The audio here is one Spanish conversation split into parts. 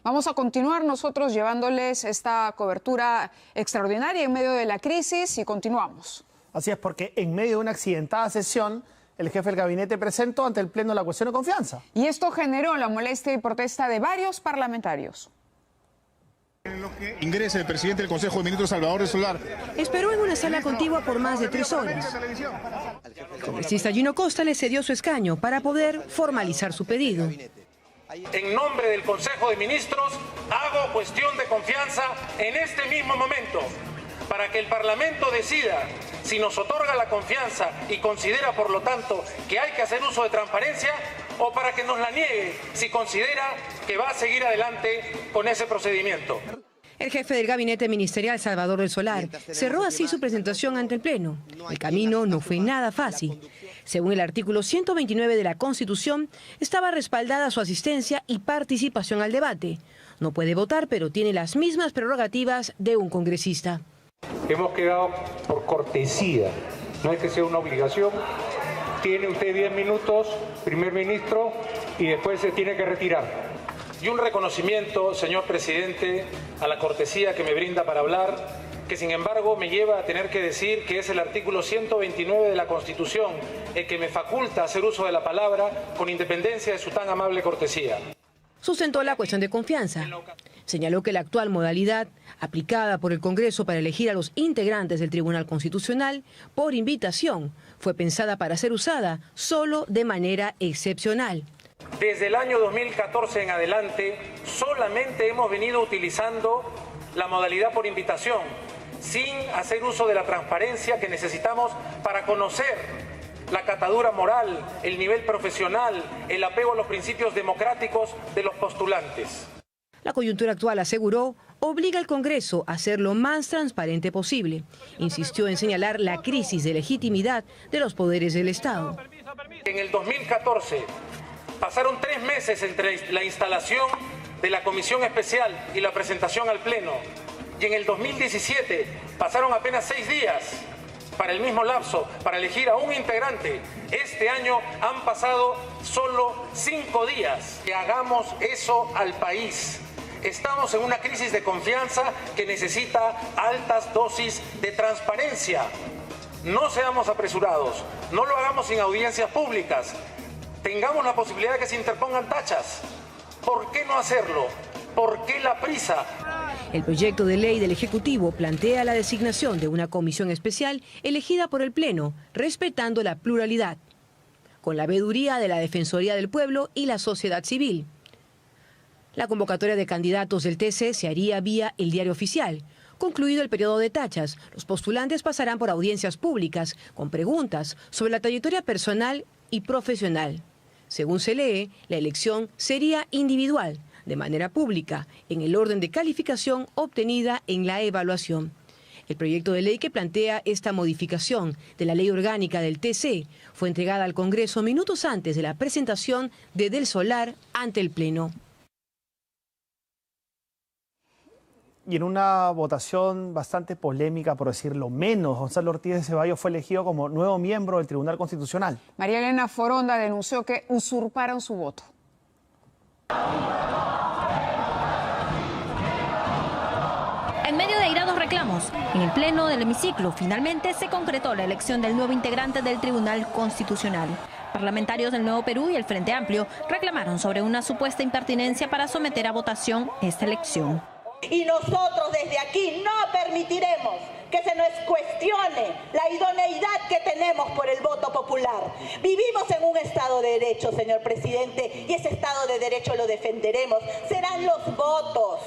Vamos a continuar nosotros llevándoles esta cobertura extraordinaria en medio de la crisis y continuamos. Así es, porque en medio de una accidentada sesión, el jefe del gabinete presentó ante el Pleno la cuestión de confianza. Y esto generó la molestia y protesta de varios parlamentarios. Ingresa el presidente del Consejo de Ministros, Salvador del Solar. Esperó en una sala contigua por más de 3 horas. El congresista Gino Costa le cedió su escaño para poder formalizar su pedido. En nombre del Consejo de Ministros, hago cuestión de confianza en este mismo momento, para que el Parlamento decida si nos otorga la confianza y considera, por lo tanto, que hay que hacer uso de transparencia, o para que nos la niegue si considera que va a seguir adelante con ese procedimiento. El jefe del gabinete ministerial, Salvador del Solar, cerró así su presentación ante el Pleno. El camino no fue nada fácil. Según el artículo 129 de la Constitución, estaba respaldada su asistencia y participación al debate. No puede votar, pero tiene las mismas prerrogativas de un congresista. Hemos quedado por cortesía, no es que sea una obligación. Tiene usted 10 minutos, primer ministro, y después se tiene que retirar. Y un reconocimiento, señor presidente, a la cortesía que me brinda para hablar, que sin embargo me lleva a tener que decir que es el artículo 129 de la Constitución el que me faculta hacer uso de la palabra con independencia de su tan amable cortesía. Sustentó la cuestión de confianza. Señaló que la actual modalidad aplicada por el Congreso para elegir a los integrantes del Tribunal Constitucional por invitación fue pensada para ser usada solo de manera excepcional. Desde el año 2014 en adelante solamente hemos venido utilizando la modalidad por invitación, sin hacer uso de la transparencia que necesitamos para conocer la catadura moral, el nivel profesional, el apego a los principios democráticos de los postulantes. La coyuntura actual, aseguró, obliga al Congreso a ser lo más transparente posible. Insistió en señalar la crisis de legitimidad de los poderes del Estado. En el 2014 pasaron 3 meses entre la instalación de la comisión especial y la presentación al Pleno. Y en el 2017 pasaron apenas 6 días para el mismo lapso, para elegir a un integrante. Este año han pasado solo 5 días. Que hagamos eso al país. Estamos en una crisis de confianza que necesita altas dosis de transparencia. No seamos apresurados, no lo hagamos sin audiencias públicas. Tengamos la posibilidad de que se interpongan tachas. ¿Por qué no hacerlo? ¿Por qué la prisa? El proyecto de ley del Ejecutivo plantea la designación de una comisión especial elegida por el Pleno, respetando la pluralidad, con la veeduría de la Defensoría del Pueblo y la sociedad civil. La convocatoria de candidatos del TC se haría vía el diario oficial. Concluido el periodo de tachas, los postulantes pasarán por audiencias públicas con preguntas sobre la trayectoria personal y profesional. Según se lee, la elección sería individual, de manera pública, en el orden de calificación obtenida en la evaluación. El proyecto de ley que plantea esta modificación de la ley orgánica del TC fue entregada al Congreso minutos antes de la presentación de Del Solar ante el Pleno. Y en una votación bastante polémica, por decirlo menos, Gonzalo Ortiz de Ceballos fue elegido como nuevo miembro del Tribunal Constitucional. María Elena Foronda denunció que usurparon su voto. En medio de airados reclamos, en el pleno del hemiciclo finalmente se concretó la elección del nuevo integrante del Tribunal Constitucional. Parlamentarios del Nuevo Perú y el Frente Amplio reclamaron sobre una supuesta impertinencia para someter a votación esta elección. Y nosotros desde aquí no permitiremos que se nos cuestione la idoneidad que tenemos por el voto popular. Vivimos en un Estado de Derecho, señor presidente, y ese Estado de Derecho lo defenderemos. Serán los votos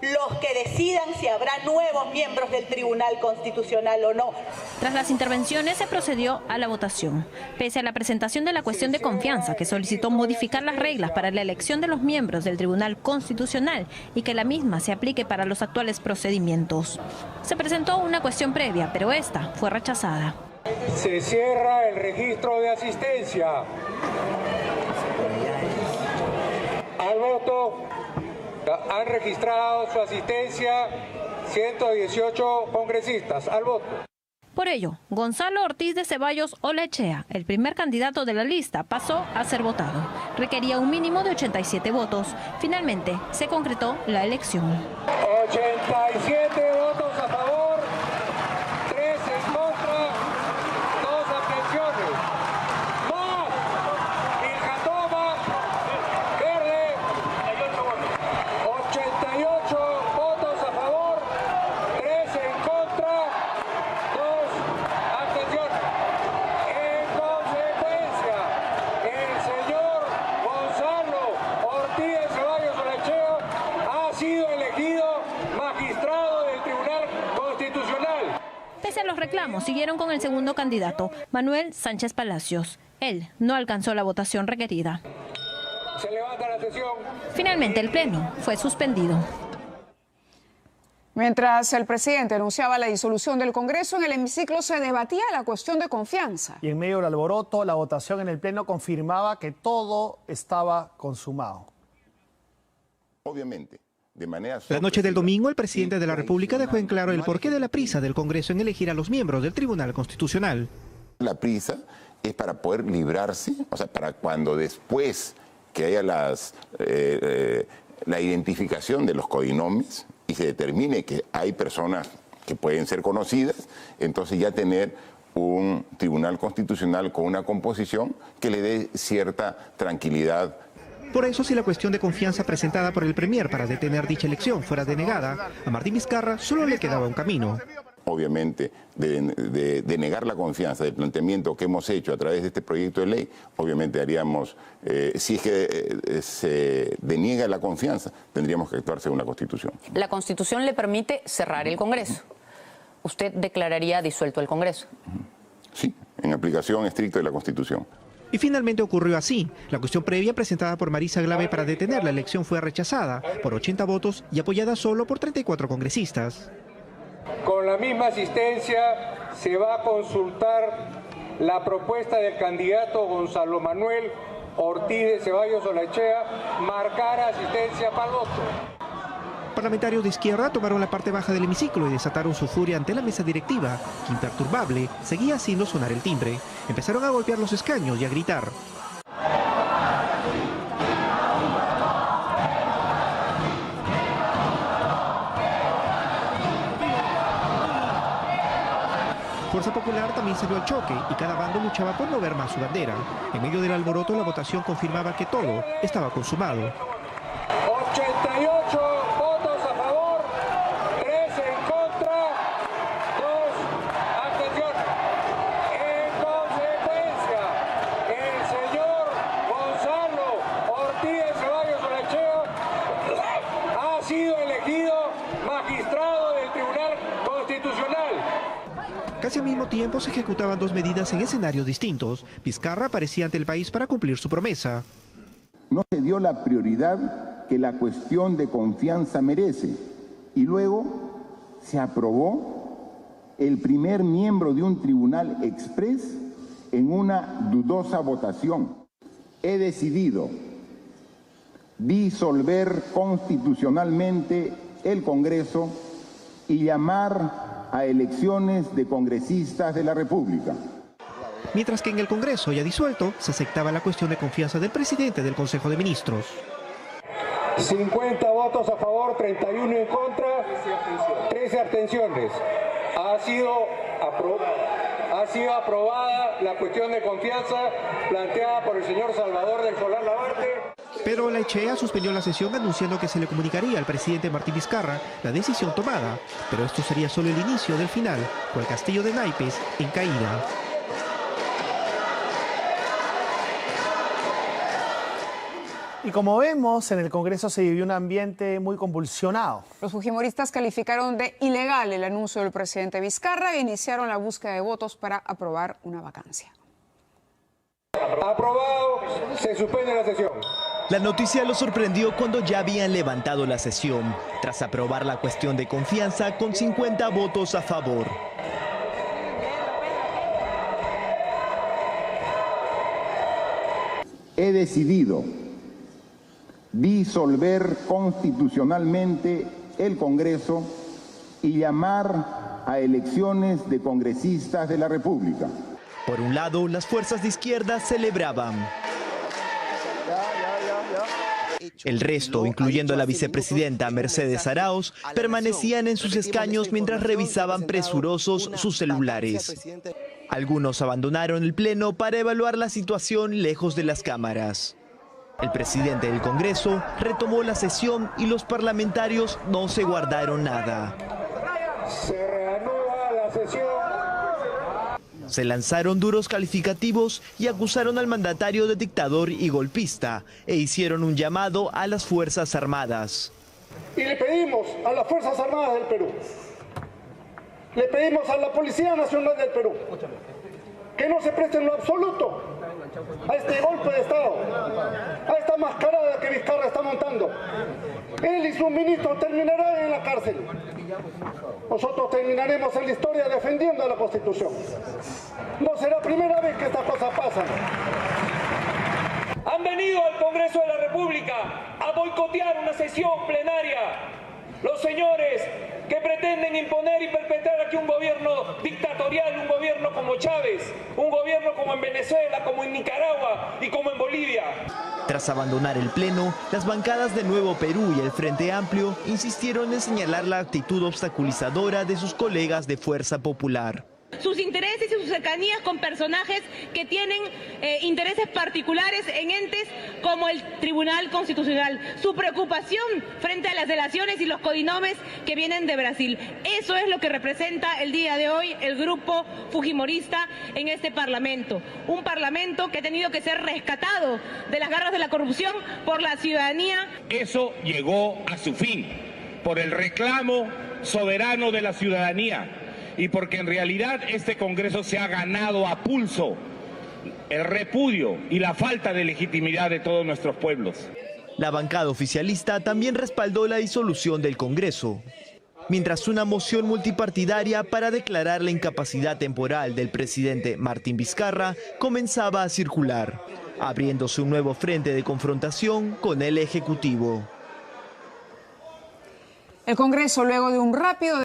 los que decidan si habrá nuevos miembros del Tribunal Constitucional o no. Tras las intervenciones se procedió a la votación. Pese a la presentación de la cuestión de confianza que solicitó modificar las reglas para la elección de los miembros del Tribunal Constitucional y que la misma se aplique para los actuales procedimientos. Se presentó una cuestión previa, pero esta fue rechazada. Se cierra el registro de asistencia. Al voto han registrado su asistencia 118 congresistas. Al voto. Por ello, Gonzalo Ortiz de Ceballos Olaechea, el primer candidato de la lista, pasó a ser votado. Requería un mínimo de 87 votos. Finalmente, se concretó la elección. 87 votos a favor, 3 en contra, 2 abstenciones. ¡Más! Vilcatoma, verde, 88 votos a favor, 3 en contra, 2 abstenciones. En consecuencia, el señor Gonzalo Ortiz de Ceballos Olaechea ha sido elegido magistrado del Tribunal Constitucional. Pese a los reclamos, siguieron con el segundo candidato, Manuel Sánchez Palacios. Él no alcanzó la votación requerida. Se levanta la sesión. Finalmente, el pleno fue suspendido. Mientras el presidente anunciaba la disolución del Congreso, en el hemiciclo se debatía la cuestión de confianza. Y en medio del alboroto, la votación en el Pleno confirmaba que todo estaba consumado. Obviamente, de manera... La noche del domingo, el presidente de la República dejó en claro el porqué de la prisa del Congreso en elegir a los miembros del Tribunal Constitucional. La prisa es para poder librarse, o sea, para cuando después que haya la identificación de los codinomes y se determine que hay personas que pueden ser conocidas, entonces ya tener un Tribunal Constitucional con una composición que le dé cierta tranquilidad. Por eso, si la cuestión de confianza presentada por el Premier para detener dicha elección fuera denegada, a Martín Vizcarra solo le quedaba un camino. Obviamente, de negar la confianza del planteamiento que hemos hecho a través de este proyecto de ley, obviamente haríamos, si es que se deniega la confianza, tendríamos que actuar según la Constitución. La Constitución le permite cerrar el Congreso. ¿Usted declararía disuelto el Congreso? Sí, en aplicación estricta de la Constitución. Y finalmente ocurrió así. La cuestión previa presentada por Marisa Glave para detener la elección fue rechazada por 80 votos y apoyada solo por 34 congresistas. Con la misma asistencia se va a consultar la propuesta del candidato Gonzalo Manuel Ortiz de Ceballos Olaechea, marcar asistencia para el voto. Parlamentarios de izquierda tomaron la parte baja del hemiciclo y desataron su furia ante la mesa directiva, que imperturbable seguía haciendo sonar el timbre. Empezaron a golpear los escaños y a gritar. Fuerza Popular también salió al choque y cada bando luchaba por no ver más su bandera. En medio del alboroto, la votación confirmaba que todo estaba consumado. 88 votos a favor, 3 en contra, 2 abstenciones. En consecuencia, el señor Gonzalo Ortiz de Ceballos Olaechea ha sido elegido magistrado del Tribunal Constitucional. Casi al mismo tiempo se ejecutaban dos medidas en escenarios distintos. Vizcarra aparecía ante el país para cumplir su promesa. No se dio la prioridad que la cuestión de confianza merece y luego se aprobó el primer miembro de un tribunal express en una dudosa votación. He decidido disolver constitucionalmente el Congreso y llamar a elecciones de congresistas de la República. Mientras que en el Congreso ya disuelto, se aceptaba la cuestión de confianza del presidente del Consejo de Ministros. 50 votos a favor, 31 en contra, 13 abstenciones. Ha sido aprobada la cuestión de confianza planteada por el señor Salvador del Solar Labarte. Pero Olaechea suspendió la sesión anunciando que se le comunicaría al presidente Martín Vizcarra la decisión tomada. Pero esto sería solo el inicio del final, con el castillo de naipes en caída. Y como vemos, en el Congreso se vivió un ambiente muy convulsionado. Los fujimoristas calificaron de ilegal el anuncio del presidente Vizcarra e iniciaron la búsqueda de votos para aprobar una vacancia. Aprobado, se suspende la sesión. La noticia lo sorprendió cuando ya habían levantado la sesión, tras aprobar la cuestión de confianza con 50 votos a favor. He decidido disolver constitucionalmente el Congreso y llamar a elecciones de congresistas de la República. Por un lado, las fuerzas de izquierda celebraban. El resto, incluyendo a la vicepresidenta Mercedes Arauz, permanecían en sus escaños mientras revisaban presurosos sus celulares. Algunos abandonaron el pleno para evaluar la situación lejos de las cámaras. El presidente del Congreso retomó la sesión y los parlamentarios no se guardaron nada. Se reanuda la sesión. Se lanzaron duros calificativos y acusaron al mandatario de dictador y golpista e hicieron un llamado a las Fuerzas Armadas. Y le pedimos a las Fuerzas Armadas del Perú, le pedimos a la Policía Nacional del Perú, que no se presten en lo absoluto a este golpe de Estado, a esta mascarada que Vizcarra está montando. Él y sus ministros terminarán en la cárcel. Nosotros terminaremos en la historia defendiendo a la Constitución. No será primera vez que estas cosas pasan. Han venido al Congreso de la República a boicotear una sesión plenaria. Los señores que pretenden imponer y perpetrar aquí un gobierno dictatorial, un gobierno como Chávez, un gobierno como en Venezuela, como en Nicaragua y como en Bolivia. Tras abandonar el pleno, las bancadas de Nuevo Perú y el Frente Amplio insistieron en señalar la actitud obstaculizadora de sus colegas de Fuerza Popular. Sus intereses y sus cercanías con personajes que tienen intereses particulares en entes como el Tribunal Constitucional. Su preocupación frente a las delaciones y los codinomes que vienen de Brasil. Eso es lo que representa el día de hoy el grupo fujimorista en este Parlamento. Un Parlamento que ha tenido que ser rescatado de las garras de la corrupción por la ciudadanía. Eso llegó a su fin por el reclamo soberano de la ciudadanía. Y porque en realidad este Congreso se ha ganado a pulso el repudio y la falta de legitimidad de todos nuestros pueblos. La bancada oficialista también respaldó la disolución del Congreso, mientras una moción multipartidaria para declarar la incapacidad temporal del presidente Martín Vizcarra comenzaba a circular, abriéndose un nuevo frente de confrontación con el Ejecutivo. El Congreso, luego de un rápido